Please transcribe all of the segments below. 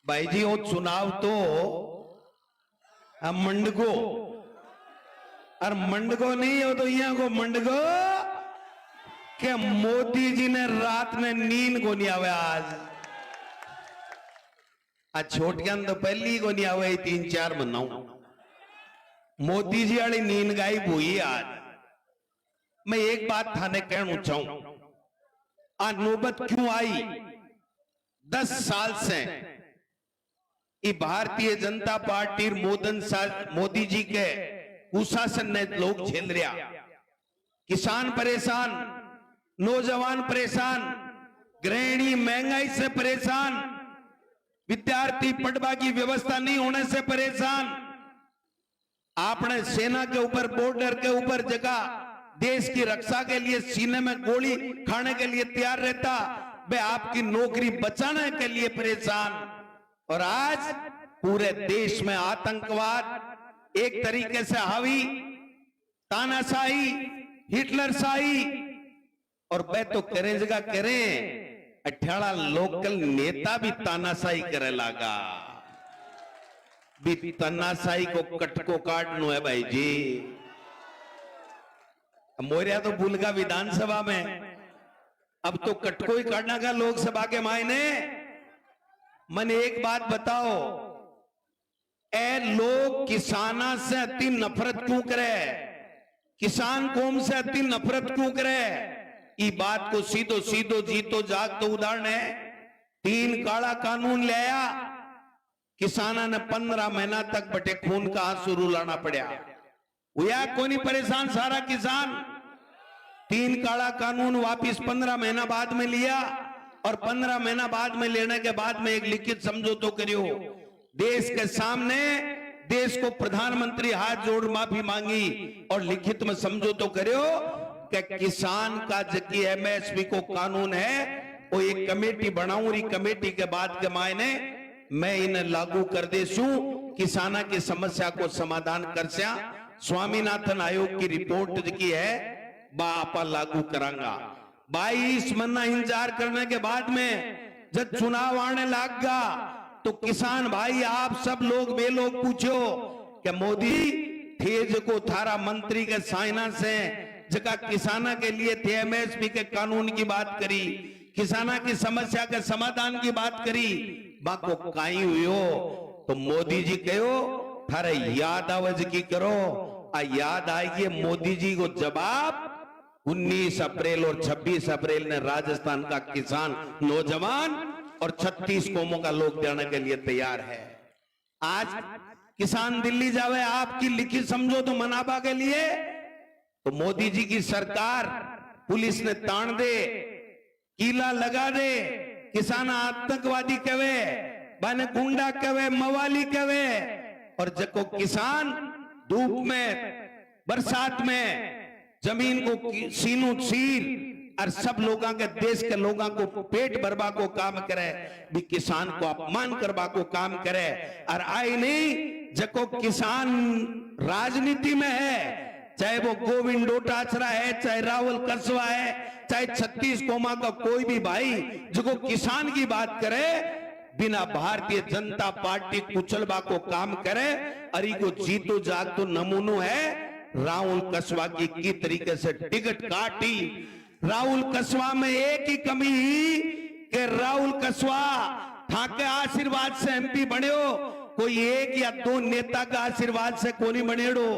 भाई जी वो चुनाव तो मंडगो और मंडगो नहीं हो तो यहाँ को मंडगो के मोदी जी ने रात में नींद को नहीं आवे आज छोटियां तो पहली को नहीं आवे 3-4 महीनों मोदी जी वाली नींद गायब हुई आज। मैं एक बात थाने कहना चाहूं, आज नौबत क्यों आई? 10 साल से भारतीय जनता पार्टी मोदी जी के कुशासन ने लोग झेल रहा। किसान परेशान, नौजवान परेशान, गृहिणी महंगाई से परेशान, विद्यार्थी पढ़वा की व्यवस्था नहीं होने से परेशान। आपने सेना के ऊपर, बॉर्डर के ऊपर जगह देश की रक्षा के लिए सीने में गोली खाने के लिए तैयार रहता, वे आपकी नौकरी बचाने के लिए परेशान। और आज पूरे देश में आतंकवाद एक तरीके से हावी, तानाशाही, हिटलरशाही, और वे तो करें जगह करें 18 लोकल नेता भी तानाशाही करे लगा। भी तानाशाही को कटको काटनो है भाई जी। मोरिया तो भूल गया विधानसभा में, अब तो कटको ही काटना का लोकसभा के मायने। मन एक बात बताओ, ए लोग किसाना से अति नफरत क्यों करे? किसान कौम से अति नफरत क्यों करे? ये बात को सीधो सीधो जीतो जाग तो उदाहरण है। 3 काला कानून ले आया, किसाना ने 15 महीना तक बटे खून का आंसू रुलाना पड़ा। हुआ कोनी परेशान सारा किसान। 3 काला कानून वापिस 15 महीना बाद में लिया, और 15 महीना बाद में लेने के बाद में एक लिखित समझौता करियो। देश के सामने देश को प्रधानमंत्री हाथ जोड़ माफी मांगी और लिखित में समझौता करियो कि किसान का जबकि एमएसपी को कानून है, वो एक कमेटी बनाऊंगी, कमेटी के बाद के मायने मैं इन्हें लागू कर देसू, किसाना की समस्या को समाधान कर सया। स्वामीनाथन आयोग की रिपोर्ट की है बापा लागू करांगा। 22 महीना इंतजार करने के बाद में जब चुनाव आने लगा तो किसान भाई आप सब लोग वे लोग पूछो कि मोदी थे जो थारा मंत्री के साइना से जगह किसाना के लिए थे एमएसपी के कानून की बात करी, किसाना की समस्या के समाधान की बात करी, बाको काई हुई तो मोदी जी कहो थारे याद आवाज की करो। आ याद आएगी मोदी जी को जवाब 19 अप्रैल और 26 अप्रैल ने राजस्थान का किसान, नौजवान और 36 कौमों का लोग देने के लिए तैयार है। आज किसान दिल्ली जावे आपकी लिखित समझौता मनाबा के लिए, तो मोदी जी की सरकार पुलिस ने तान दे, कीला लगा दे, किसान आतंकवादी कहे, बने गुंडा कहे, मवाली कहे, और जको किसान धूप में, बरसात में जमीन को सीनू सीर और सब लोगों के देश के लोगों को पेट भरवा को काम करे, भी किसान को अपमान करवा को काम करे। और आई नहीं जको किसान राजनीति में है, चाहे वो गोविंद डोटासरा है, चाहे राहुल कसवा है, चाहे 36 कौमा का कोई भी भाई जो किसान की बात करे, बिना भारतीय जनता पार्टी कुचलबा को काम करे। और को जीतो जाग तो नमूनो है राहुल कसवा की तरीके से टिकट काटी। राहुल कसवा में एक ही कमी ही कि राहुल कसवा ठाके आशीर्वाद से एमपी बने हो, कोई 1 या 2 नेता का आशीर्वाद से कोनी बनेड़ो,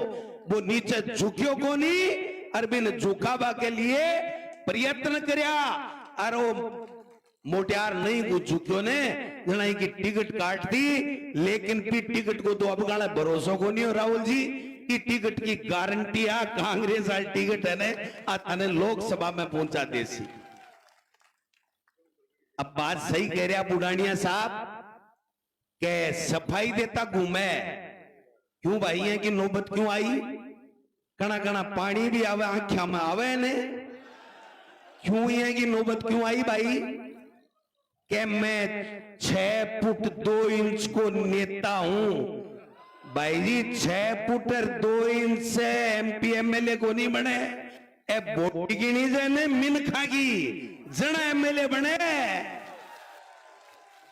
वो नीचे झुकियो कोनी, और बिन झुकावा के लिए प्रयत्न करया। और वो मोटियार नहीं को झुकियो ने जनाई की टिकट काट दी, लेकिन भी टिकट को तो अब गाला भरोसा को नहीं हो राहुल जी की टिकट की गारंटी है, कांग्रेस वाली टिकट है ने लोकसभा में पहुंचा देसी। अब बात सही कह रहा बुढ़ानिया साहब के सफाई देता घूमे, क्यों भाई है कि नौबत क्यों आई? कणा कणा पानी भी आवे आंखिया में आवे ने, क्यों है कि नौबत क्यों आई भाई? कि मैं 6 फुट 2 इंच को नेता हूं भाई जी। 6 फुट और 2 इंच से एमपी एमएलए को नहीं बने, ए बोटी गिनी जाने मिन खागी जना एमएलए बने।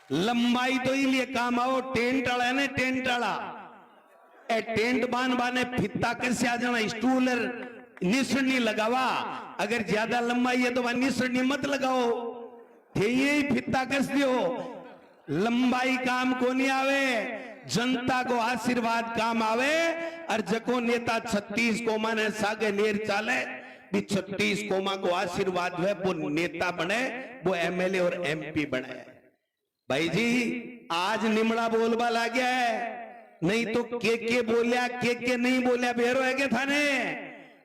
लंबाई तो इसलिए काम आओ टेंट वाला है ना, टेंट वाला ए टेंट बान बाने फित्ता कैसे आ जाना, स्टूल निसरनी लगावा, अगर ज्यादा लंबाई है तो वह निसरनी मत लगाओ, थे ये फित्ता कस दियो। लंबाई काम को नहीं आवे, जनता को आशीर्वाद काम आवे। और जको नेता 36 कोमा ने सागे नेर चाले भी 36 कोमा को आशीर्वाद है, वो नेता बने, वो एमएलए और एमपी बने। भाई जी आज निमड़ा बोलबा ला गया है, नहीं तो के बोलिया के नहीं बोलिया बेरो है के थाने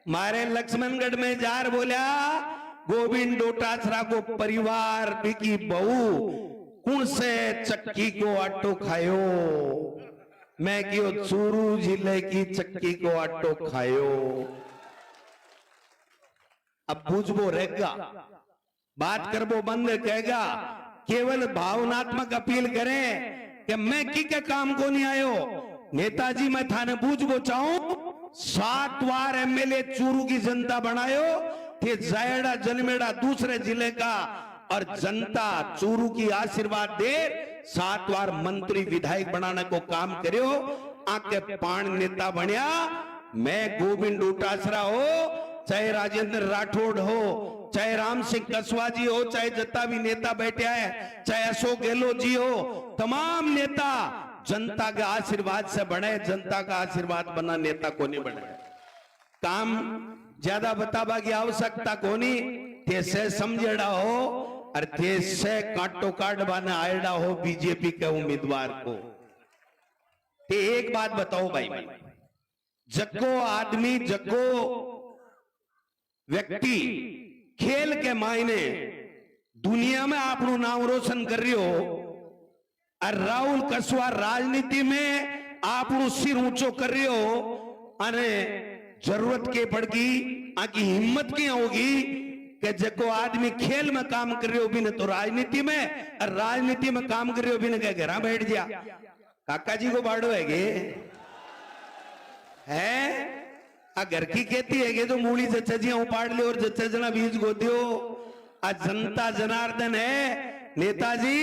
मारे लक्ष्मणगढ़ में जार बोलिया गोविंद डोटासरा को परिवार की बहू कौन से चक्की को आटो खायो, मैं क्यों चूरू जिले की चक्की को आटो खायो। अब बुझबो रहेगा, बात करबो बंद कहेगा, केवल भावनात्मक अपील करें कि मैं की के काम को नहीं आयो। नेताजी मैं थाने बुझबो चाहूं 7 बार एमएलए चूरू की जनता बनायो थे, जायड़ा जन्मेड़ा दूसरे जिले का, और जनता चूरू की आशीर्वाद दे 7 बार मंत्री विधायक बनाने को काम करियो, आके पान नेता बनया। मैं गोविंद डोटासरा हो, चाहे राजेंद्र राठौड़ हो, चाहे राम सिंह कसवा जी हो, चाहे जितना भी नेता बैठे हैं, चाहे अशोक गहलोत जी हो, तमाम नेता जनता के आशीर्वाद से बने, जनता का आशीर्वाद बना नेता को नहीं बने। काम ज्यादा बताबा की आवश्यकता को नहीं, थे से समझेड़ा हो और थे से काटो काट बना आएड़ा हो बीजेपी के उम्मीदवार को। ते एक बात बताओ भाई, जग्गो आदमी जग्गो व्यक्ति खेल के मायने दुनिया में आपनु नाम रोशन कर रही हो, और राहुल कसवा राजनीति में आपनु सिर ऊंचो कर रही हो, अरे जरूरत के पड़गी आकी हिम्मत की होगी कि जको आदमी खेल में काम कर रहे हो भी न तो राजनीति में, और राजनीति में काम कर रहे हो भी न क्या घर बैठ जा। काका जी को बाड़ो है आ घर की खेती है तो मूली जच्चा उपाड़ लियो और जच्चा जना बीज गो दियो। आज जनता जनार्दन है, नेताजी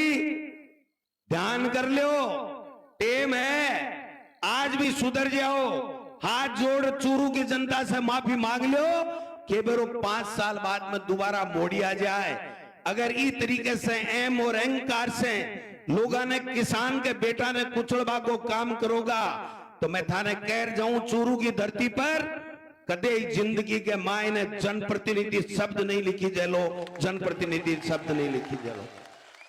ध्यान कर लियो, टेम है, आज भी सुधर जाओ, हाथ जोड़ चूरू की जनता से माफी मांग लो कि बेरो 5 साल बाद में दोबारा मोड़ी आ जाए। अगर इस तरीके से एम और अहंकार से लोगों ने किसान के बेटा ने कुचलबा को काम करोगा तो मैं थाने कह जाऊं चूरू की धरती पर कदे जिंदगी के मायने जनप्रतिनिधि शब्द नहीं लिखी जेलो, जनप्रतिनिधि शब्द नहीं लिखी जेलो।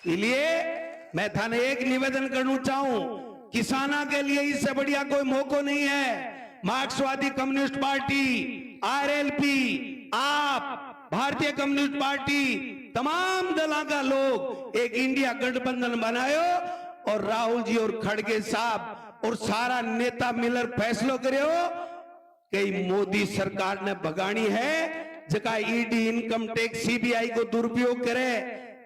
इसलिए मैं थाने एक निवेदन करना चाहूं, किसाना के लिए इससे बढ़िया कोई मौका नहीं है। मार्क्सवादी कम्युनिस्ट पार्टी, आरएलपी, आप, भारतीय कम्युनिस्ट पार्टी, तमाम दलों का लोग एक इंडिया गठबंधन बनायो और राहुल जी और खड़गे साहब और सारा नेता मिलकर फैसलो करो कि मोदी सरकार ने भगानी है, जका ईडी, इनकम टैक्स, सीबीआई को दुरुपयोग करे,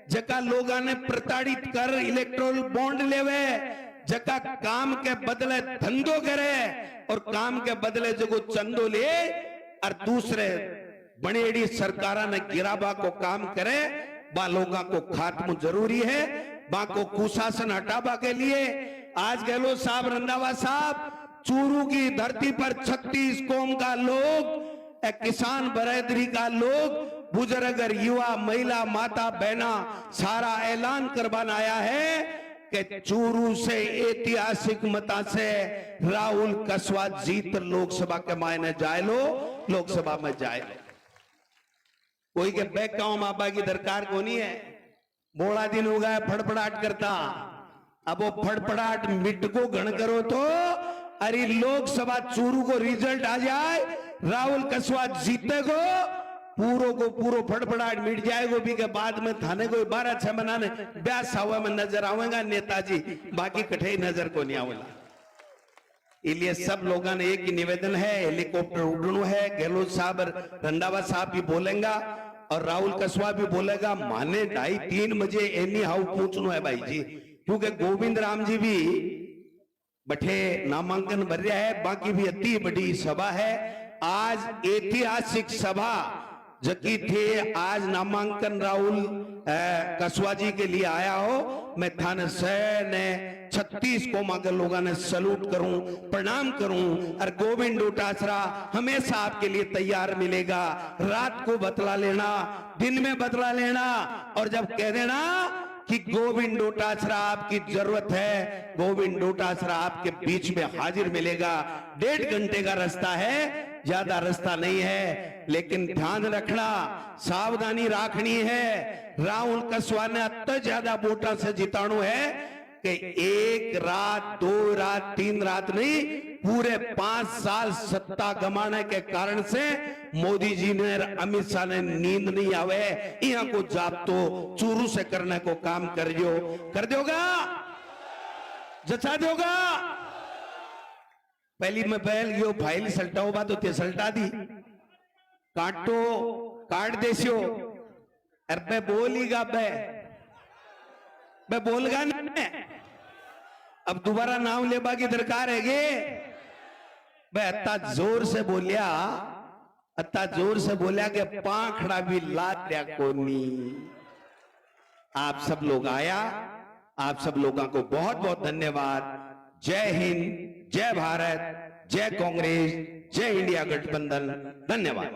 जका लोगों ने प्रताड़ित कर इलेक्ट्रोल बॉन्ड लेवे, जका काम के बदले धंधो करे और काम के बदले जो चंदो ले, और दूसरे बनेड़ी सरकारा ने गिराबा को काम करे, बा लोगों को खात्म जरूरी है, बा को कुशासन हटाबा के लिए आज गहलोत साहब, रंधावा साहब, चूरू की धरती पर 36 कौम का लोग, किसान बरादरी का लोग, बुजुर्ग, युवा, महिला, माता, बहना सारा ऐलान करवाना आया है कि चूरू से ऐतिहासिक मता से राहुल कसवा जीत लोकसभा के मायने जाए लो, लोकसभा में जाए लो। कोई के बैक गांव मापा की दरकार को नहीं है। बोला दिन हो गया फड़फड़ाहट करता, अब वो फड़फड़ाहट मिट को गण करो तो अरे लोकसभा चूरू को रिजल्ट आ जाए, राहुल कसवा जीतेगो, पूरो को पूरो फड़फड़ाहट मिट जाएगो भी के बाद में थाने को 12-6 बनाने ब्यास हुआ में नजर आवेगा नेताजी, बाकी कठे नजर को नहीं आवेगा। इसलिए सब लोगों ने एक ही निवेदन है, हेलीकॉप्टर उड़नू है, गहलोत साहब, रंधावा साहब भी बोलेगा और राहुल कसवा भी बोलेगा, माने 2:30-3 बजे एनी हाउ पूछनो है भाई जी, क्योंकि गोविंद राम जी भी बठे नामांकन भर रहा है, बाकी भी अति बड़ी सभा है। आज ऐतिहासिक सभा जकी थे आज नामांकन राहुल कसवा जी के लिए आया हो, मैं थाने से ने 36 कौमा के लोगों ने सलूट करूं, प्रणाम करूं। और गोविंद डोटासरा हमेशा आपके लिए तैयार मिलेगा। रात को बतला लेना, दिन में बतला लेना, और जब कह देना कि गोविंद डोटासरा आपकी जरूरत है, गोविंद डोटासरा आपके बीच में हाजिर मिलेगा। 1.5 घंटे का रास्ता है, ज्यादा रास्ता नहीं है, लेकिन ध्यान रखना, सावधानी रखनी है। राहुल कसवा ने अत्य ज्यादा वोटा से जिताणु है कि 1 रात 2 रात 3 रात नहीं, पूरे 5 साल सत्ता गमाने के कारण से मोदी जी ने, अमित शाह ने नींद नहीं आवे, यहाँ को जाप तो चूरू से करने को काम कर दोगा, जचा दोगा। पहली में बैल गयो फाइल सल्टाओ बा तो ते सल्टा दी, काटो काट देसियो, अरे बोलीगा बे बोलगा ना, अब दोबारा नाम लेबा की दरकार है गे। बे अत्ता जोर से बोलिया, अत्ता जोर से बोलिया कि पाखड़ा भी लाद्या कोनी। आप सब लोग आया, आप सब लोगों को बहुत बहुत धन्यवाद। जय हिंद, जय भारत, जय कांग्रेस, जय इंडिया गठबंधन। धन्यवाद।